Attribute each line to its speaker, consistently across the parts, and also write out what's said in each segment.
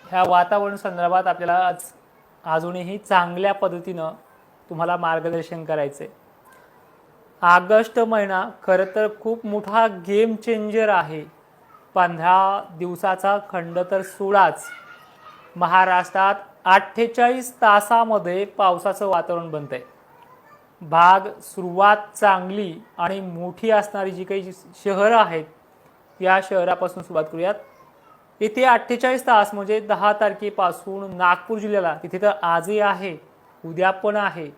Speaker 1: ह्या वातावरण संदर्भात आपल्याला अजूनही चांगल्या पद्धतीनं तुम्हाला मार्गदर्शन करायचं आहे। ऑगस्ट महिना खरं तर खूप मोठा गेम चेंजर आहे। 15 दिवसाचा खंड तर सोडाच, महाराष्ट्रात 48 तासामध्ये पावसाचं वातावरण बनतंय। भाग सुरुवात चांगली आणि मोठी असणारी जी काही शहरं आहेत या शहरापासून सुरुवात करूयात। इथे 48 तास म्हणजे 10 तारखेपासून नागपूर जिल्ह्याला, तिथे तर आजही आहे उद्या पण आहे,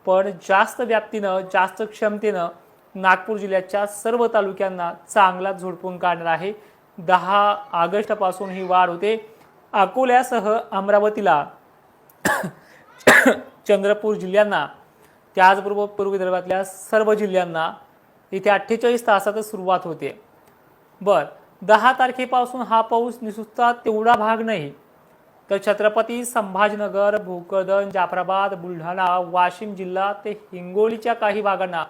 Speaker 1: पण जास्त व्याप्तीनं जास्त क्षमतेनं नागपूर जिल्ह्याच्या सर्व तालुक्यांना चांगला झोडपून काढणार आहे। 10 ऑगस्टपासून ही वाढ होते। अकोल्यासह अमरावतीला, चंद्रपूर जिल्ह्यांना, त्याचबरोबर पूर्व विदर्भातल्या सर्व जिल्ह्यांना इथे 48 तासातच सुरुवात होते। बर, 10 तारखेपासून हा पाऊस नुसता तेवढा भाग नाही तर छत्रपती संभाजीनगर, भोकरदन, जाफराबाद, बुलढाणा, वाशिम जिल्हा ते हिंगोलीच्या काही भागांना,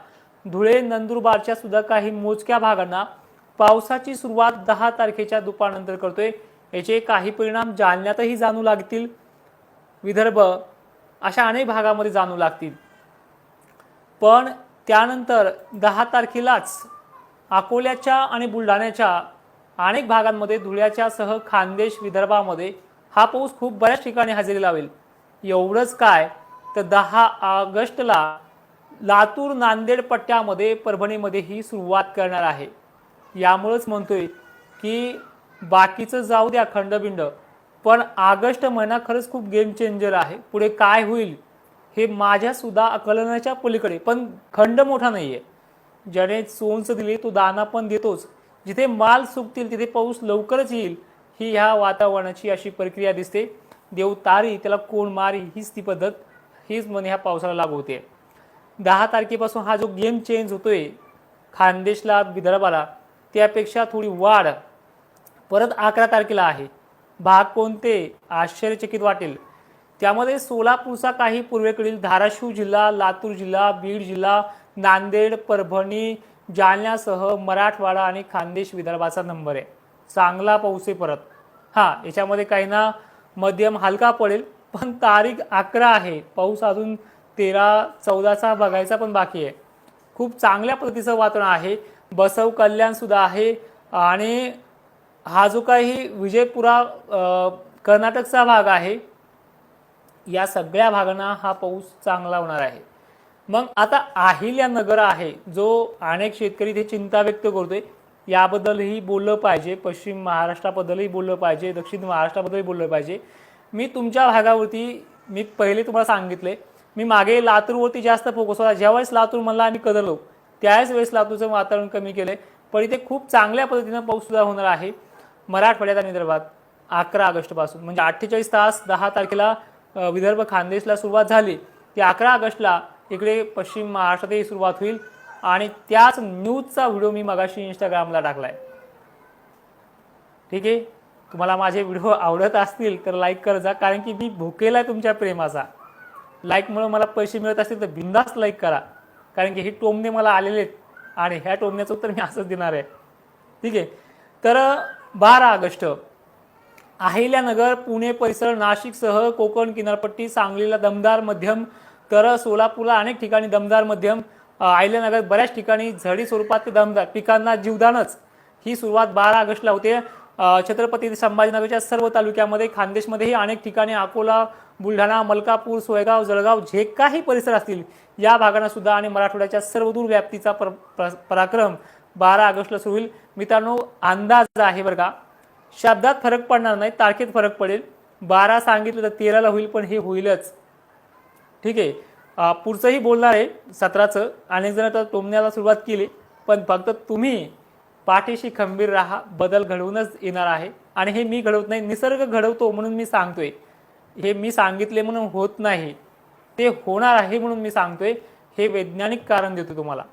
Speaker 1: धुळे, नंदुरबारच्या सुद्धा काही मोजक्या भागांना पावसाची सुरुवात 10 तारखेच्या दुपारनंतर करतोय। याचे काही परिणाम जालन्यातही जाणू लागतील, विदर्भ अशा अनेक भागामध्ये जाणू लागतील। पण त्यानंतर 10 तारखेलाच अकोल्याच्या आणि बुलढाण्याच्या अनेक भागांमध्ये, धुळ्याच्या सह खानदेश विदर्भामध्ये हा पाऊस खूप बऱ्याच ठिकाणी हजेरी लावेल। एवढंच काय तर 10 ऑगस्टला लातूर, नांदेड पट्ट्यामध्ये, परभणीमध्ये ही सुरुवात करणार आहे। यामुळेच म्हणतोय की बाकीचं जाऊ द्या खंडबिंड, पण ऑगस्ट महिना खरंच खूप गेम चेंजर आहे। पुढे काय होईल हे माझ्या सुद्धा आकलनाच्या पलीकडे, पण खंड मोठा नाहीये। ज्याने सोंच दिली तो दाना पण देतोच। जिथे माल सुकतील तिथे पाऊस लवकरच येईल, ही ह्या वातावरणाची अशी प्रक्रिया दिसते। देव तारी त्याला कोण मारी, हीच ती पद्धत, हीच म्हणे ह्या पावसाला लागू होते। 10 तारखेपासून हा जो गेम चेंज होतोय खानदेशला, विदर्भाला, त्यापेक्षा थोडी वाढ परत 11 तारखेला आहे। भाग कोणते आश्चर्यचकित वाटेल, त्यामध्ये सोलापूरचा काही पूर्वेकडील धाराशिव जिल्हा, लातूर जिल्हा, बीड जिल्हा, नांदेड, परभणी, जालन्यासह मराठवाडा आणि खानदेश विदर्भाचा नंबर आहे। चांगला पाऊस आहे परत। हां, याच्यामध्ये काही ना मध्यम हलका पडेल, पण तारीख 11 आहे, पाऊस अजून 13-14चा बघायचा पण बाकी आहे। खूप चांगल्या पद्धतीचं वातावरण आहे। बसव कल्याण सुद्धा आहे आणि हा जो काही विजयपुरा कर्नाटकचा भाग आहे, या सगळ्या भागांना हा पाऊस चांगला होणार आहे। मग आता अहिल्यानगर आहे, जो अनेक शेतकरी ते चिंता व्यक्त करतोय, याबद्दलही बोललं पाहिजे। पश्चिम महाराष्ट्राबद्दलही बोललं पाहिजे, दक्षिण महाराष्ट्राबद्दलही बोललं पाहिजे। मी तुमच्या भागावरती, मी पहिले तुम्हाला सांगितले, मी मागे लातूरवरती जास्त फोकस होता। ज्यावेळेस लातूर म्हणला आम्ही कदरलो, त्याच वेळेस लातूरचं वातावरण कमी केलंय, पण इथे खूप चांगल्या पद्धतीनं पाऊस सुद्धा होणार आहे मराठवाड्यात आणि विदर्भात 11 ऑगस्टपासून। म्हणजे 48 तास 10 तारखेला विदर्भ खानदेशला सुरुवात झाली, ती 11 ऑगस्टला इकडे पश्चिम महाराष्ट्रातही सुरुवात होईल। आणि त्याच न्यूजचा व्हिडिओ मी मगाशी इंस्टाग्रामला टाकलाय। ठीक आहे, तुम्हाला माझे व्हिडिओ आवडत असतील तर लाईक कर जा, कारण की मी भुकेला आहे तुमच्या प्रेमाचा। लाईकमुळे मला पैसे मिळत असतील तर बिंदास लाईक करा, कारण की हे टोमणे मला आलेले आहेत आणि ह्या टोमण्याचं उत्तर मी असंच देणार आहे। ठीक आहे, तर 12 ऑगस्ट अहिल्यानगर, पुणे परिसर, नाशिकसह कोकण किनारपट्टी, सांगलीला दमदार मध्यम, तर सोलापूरला अनेक ठिकाणी दमदार मध्यम, अहिल्यानगर बऱ्याच ठिकाणी झडी स्वरूपात ते दमदार, पिकांना जीवदानच। ही सुरुवात 12 ऑगस्टला होते। छत्रपती संभाजीनगरच्या सर्व तालुक्यामध्ये, खानदेशमध्येही अनेक ठिकाणी, अकोला, बुलढाणा, मलकापूर, सोयगाव, जळगाव जे काही परिसर असतील या भागांना सुद्धा, आणि मराठवाड्याच्या सर्वदूर व्याप्तीचा पराक्रम 12 ऑगस्टला सुरू होईल। मित्रांनो, अंदाज आहे बरं का, शब्दात फरक पडणार नाही, तारखेत फरक पडेल। 12 सांगितलं तर 13ला होईल, पण हे होईलच। ठीक आहे, पुढचंही बोलणार आहे 17चं। अनेक जण तर टोमण्याला सुरुवात केली, पण फक्त तुम्ही पाठीशी खंबीर राहा, बदल घडवूनच येणार आहे। आणि हे मी घडवत नाही, निसर्ग घडवतो म्हणून मी सांगतोय। हे मी सांगितले म्हणून होत नाही, ते होणार आहे म्हणून मी सांगतोय। हे वैज्ञानिक कारण देतो तुम्हाला।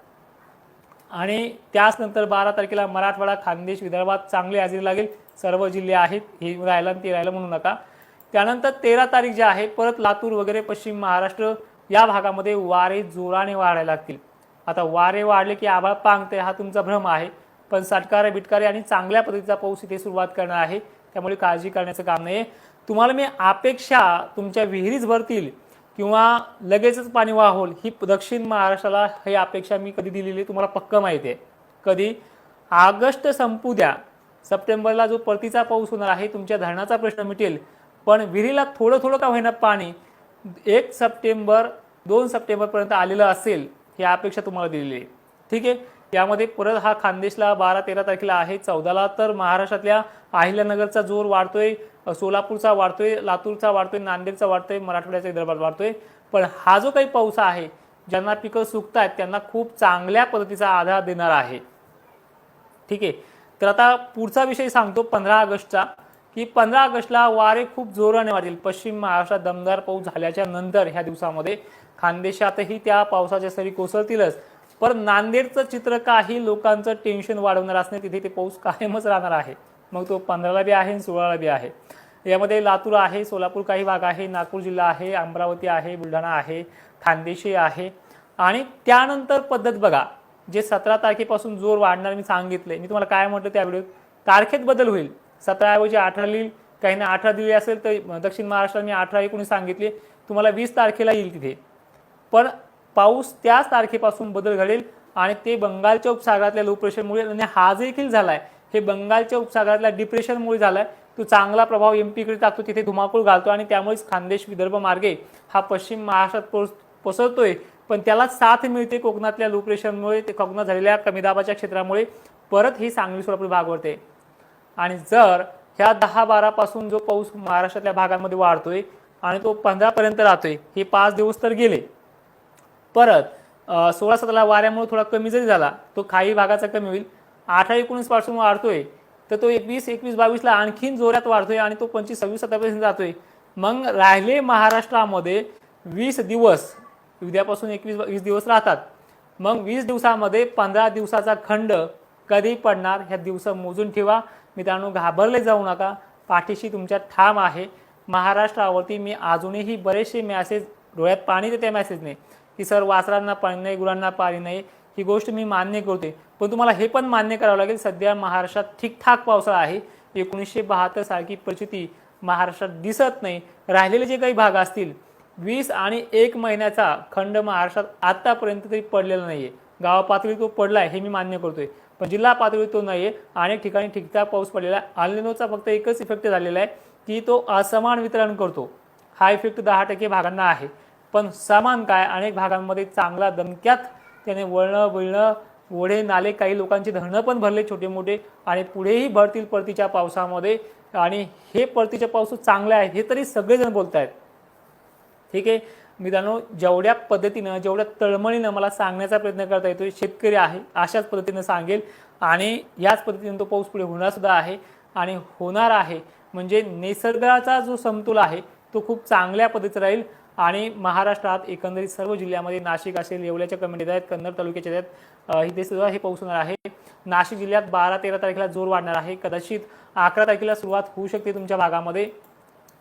Speaker 1: आणि त्याच नंतर 12 तारखेला मराठवाडा, खानदेश, विदर्भात चांगली हजेरी लागेल। सर्व जिल्हे आहेत, हे राहिलं ते राहिलं म्हणू नका। त्यानंतर 13 तारीख जी आहे, परत लातूर वगैरे पश्चिम महाराष्ट्र या भागामध्ये वारे जोराने वाढायला लागतील। आता वारे वाढले की आभाळ पांगते, हा तुमचा भ्रम आहे, पण सटकारे बिटकारे आणि चांगल्या पद्धतीचा पाऊस इथे सुरुवात करणार आहे। त्यामुळे काळजी करण्याचं काम नाही. तुम्हाला मी अपेक्षा तुमच्या विहिरीच भरतील किंवा लगेचच पाणी वाहोल ही दक्षिण महाराष्ट्राला ही अपेक्षा मी कधी दिलेली तुम्हाला पक्क माहिती आहे. कधी ऑगस्ट संपू द्या, सप्टेंबरला जो परतीचा पाऊस होणार आहे तुमच्या धरणाचा प्रश्न मिटेल, पण विहिरीला थोडं थोडं का होईना पाणी 1 सप्टेंबर 2 सप्टेंबरपर्यंत आलेलं असेल ही अपेक्षा तुम्हाला दिलेली आहे. ठीक आहे. यामध्ये परत हा खानदेशला 12-13 तारखेला आहे. 14ला तर महाराष्ट्रातल्या अहिल्यानगरचा जोर वाढतोय, सोलापूरचा वाढतोय, लातूरचा वाढतोय, नांदेडचा वाढतोय, मराठवाड्याच्या विदर्भात वाढतोय. पण हा जो काही पाऊस आहे ज्यांना पिकं सुकतायत त्यांना खूप चांगल्या पद्धतीचा आधार देणार आहे. ठीक आहे. तर आता पुढचा विषय सांगतो 15 ऑगस्टचा, की 15 ऑगस्टला वारे खूप जोराने वाढतील. पश्चिम महाराष्ट्रात दमदार पाऊस झाल्याच्या नंतर ह्या दिवसामध्ये खानदेशातही त्या पावसाच्या सरी कोसळतीलच. पण नांदेडचं चित्र काही लोकांचं टेन्शन वाढवणार असणे, तिथे ते पाऊस कायमच राहणार आहे. मग तो 15ला बी आहे आणि 16ला बी आहे. यामध्ये लातूर आहे, सोलापूर काही भाग आहे, नागपूर जिल्हा आहे, अमरावती आहे, बुलढाणा आहे, खानदेशी आहे. आणि त्यानंतर पद्धत बघा, जे 17 तारखेपासून जोर वाढणार मी सांगितले. मी तुम्हाला काय म्हटलं त्या व्हिडिओत, तारखेत बदल होईल. 17 ऐवजी 18 लिहिल, काही ना 18 दिली असेल तर दक्षिण महाराष्ट्रात मी 18-19 सांगितले, तुम्हाला 20 तारखेला येईल तिथे. पण पाऊस त्याच तारखेपासून बदल घडेल आणि ते बंगालच्या उपसागरातल्या लो प्रेशरमुळे आणि हा देखील झालाय हे बंगालच्या उपसागरातल्या डिप्रेशनमुळे झालाय. तो चांगला प्रभाव एमपीकडे टाकतो, तिथे धुमाकूळ घालतो आणि त्यामुळेच खानदेश विदर्भ मार्गे हा पश्चिम महाराष्ट्रात पसरतोय. पण त्याला साथ मिळते कोकणातल्या लो प्रेशरमुळे, ते कोकणात झालेल्या कमी दाबाच्या क्षेत्रामुळे परत ही सांगली सोलापूर भाग वरते. आणि जर ह्या 10-12 पासून जो पाऊस महाराष्ट्रातल्या भागांमध्ये वाढतोय आणि तो 15 पर्यंत राहतोय, हे 5 दिवस तर गेले. परत 16-17ला वाऱ्यामुळे थोडा कमी जरी झाला, तो काही भागाचा कमी होईल. 18-19 पासून वाढतोय तर तो 21-22ला आणखीन जोरात वाढतोय आणि तो 25-26-27 जातोय. मग राहिले महाराष्ट्रामध्ये 20 दिवस, उद्यापासून 21-20 दिवस राहतात. मग 20 दिवसामध्ये 15 दिवसाचा खंड कधी पडणार ह्या दिवस मोजून ठेवा. मित्रांनो, घाबरले जाऊ नका, पाठीशी तुमच्या ठाम आहे. महाराष्ट्रावरती मी अजूनही बरेचसे मेसेज, डोळ्यात पाणी तर त्या मेसेजने, की सर वासरांना पाणी नाही, गुरांना पाणी नाही, ही गोष्ट मी मान्य करते. पण तुम्हाला हे पण मान्य करावं लागेल, सध्या महाराष्ट्रात ठीकठाक पावसाळा आहे. 1972 सारखी परिस्थिती महाराष्ट्रात दिसत नाही. राहिलेले जे काही भाग असतील 20 आणि 1 महिन्याचा खंड महाराष्ट्रात आतापर्यंत तरी पडलेला नाहीये. गाव पातळी तो पडलाय हे मी मान्य करतोय, पण जिल्हा पातळी तो नाहीये. अनेक ठिकाणी ठीकठाक पाऊस पडलेला आहे. अल्निनोचा फक्त एकच इफेक्ट झालेला आहे की तो असमान वितरण करतो. हा इफेक्ट 10% भागांना आहे, पण समान काय अनेक भागांमध्ये चांगला दणक्यात त्याने वळणं ओढे नाले, काही लोकांची धरणं पण भरले छोटे मोठे आणि पुढेही भरतील परतीच्या पावसामध्ये. आणि हे परतीचे पाऊस चांगले आहेत हे तरी सगळेजण बोलत आहेत. ठीक आहे मित्रांनो, जेवढ्या पद्धतीनं, जेवढ्या तळमळीनं मला सांगण्याचा प्रयत्न करता येतोय, शेतकरी आहे अशाच पद्धतीनं सांगेल आणि याच पद्धतीने तो पाऊस पुढे होणार सुद्धा आहे आणि होणार आहे. म्हणजे निसर्गाचा जो समतोल आहे तो खूप चांगल्या पद्धतीचा राहील. आणि महाराष्ट्रात एकंदरीत सर्व जिल्ह्यामध्ये, नाशिक असेल, येवल्याच्या कमेटीत आहेत, कन्नड तालुक्याच्या आहेत, इथे सुद्धा हे पाऊस होणार आहे. नाशिक जिल्ह्यात 12-13 तारखेला जोर वाढणार आहे. कदाचित 11 तारखेला सुरुवात होऊ शकते तुमच्या भागामध्ये.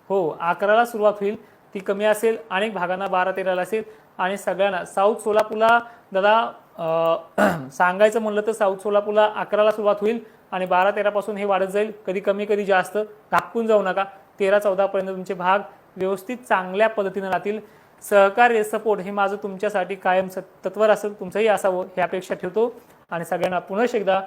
Speaker 1: हो, 11ला सुरुवात होईल, ती कमी असेल. अनेक भागांना 12-13ला असेल. आणि सगळ्यांना साऊथ सोलापूरला दादा सांगायचं म्हणलं तर साऊथ सोलापूरला 11ला सुरुवात होईल आणि 12-13 पासून हे वाढत जाईल, कधी कमी कधी जास्त. घाबकून जाऊ नका. 13-14 पर्यंत तुमचे भाग व्यवस्थित चांगल्या पद्धतीने राहतील. सहकार्य, सपोर्ट हे माझं तुमच्यासाठी कायम तत्पर असेल, तुमचंही असावं ही अपेक्षा ठेवतो. आणि सगळ्यांना पुन्हा एकदा